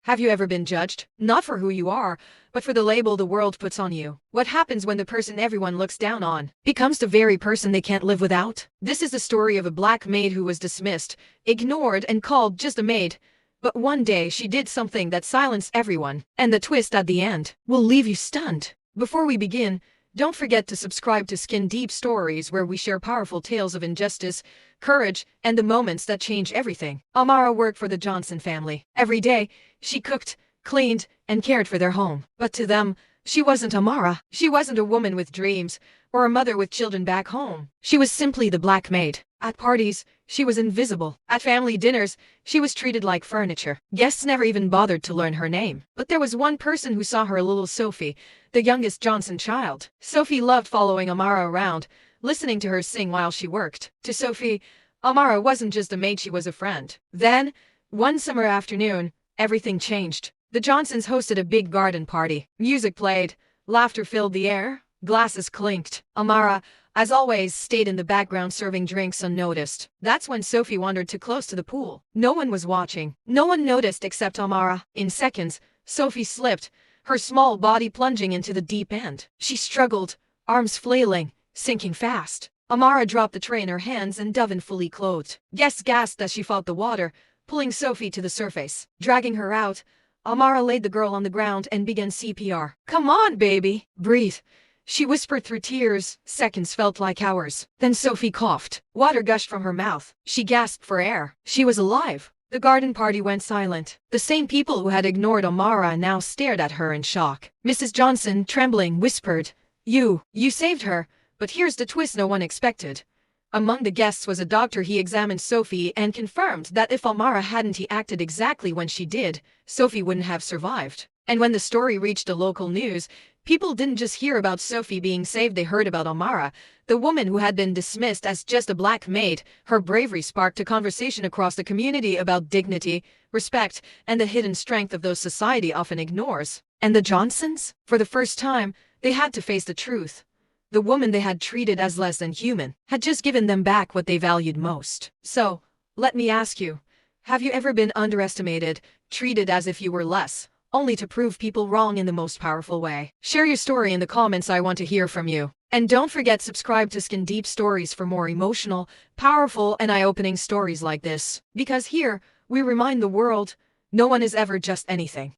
Have you ever been judged? Not for who you are, but for the label the world puts on you. What happens when the person everyone looks down on becomes the very person they can't live without? This is the story of a black maid who was dismissed, ignored, and called just a maid. But one day she did something that silenced everyone, and the twist at the end will leave you stunned. Before we begin, don't forget to subscribe to Skin Deep Stories, where we share powerful tales of injustice, courage, and the moments that change everything. Amara worked for the Johnson family. Every day, she cooked, cleaned, and cared for their home. But to them, she wasn't Amara. She wasn't a woman with dreams, or a mother with children back home. She was simply the black maid. At parties, she was invisible. At family dinners, she was treated like furniture. Guests never even bothered to learn her name. But there was one person who saw her: little Sophie, the youngest Johnson child. Sophie loved following Amara around, listening to her sing while she worked. To Sophie, Amara wasn't just a maid, she was a friend. Then, one summer afternoon, everything changed. The Johnsons hosted a big garden party. Music played, laughter filled the air, glasses clinked. Amara, as always, stayed in the background serving drinks unnoticed. That's when Sophie wandered too close to the pool. No one was watching. No one noticed except Amara. In seconds, Sophie slipped, her small body plunging into the deep end. She struggled, arms flailing, sinking fast. Amara dropped the tray in her hands and dove in fully clothed. Guests gasped as she fought the water, pulling Sophie to the surface. Dragging her out, Amara laid the girl on the ground and began CPR. "Come on, baby. Breathe," she whispered through tears. Seconds felt like hours. Then Sophie coughed. Water gushed from her mouth. She gasped for air. She was alive. The garden party went silent. The same people who had ignored Amara now stared at her in shock. Mrs. Johnson, trembling, whispered, You saved her, but here's the twist no one expected." Among the guests was a doctor. He examined Sophie and confirmed that if Amara hadn't acted exactly when she did, Sophie wouldn't have survived. And when the story reached the local news, people didn't just hear about Sophie being saved, they heard about Amara, the woman who had been dismissed as just a black maid. Her bravery sparked a conversation across the community about dignity, respect, and the hidden strength of those society often ignores. And the Johnsons? For the first time, they had to face the truth. The woman they had treated as less than human had just given them back what they valued most. So, let me ask you, have you ever been underestimated, treated as if you were less, only to prove people wrong in the most powerful way? Share your story in the comments. I want to hear from you. And don't forget, subscribe to Skin Deep Stories for more emotional, powerful, and eye-opening stories like this. Because here, we remind the world, no one is ever just anything.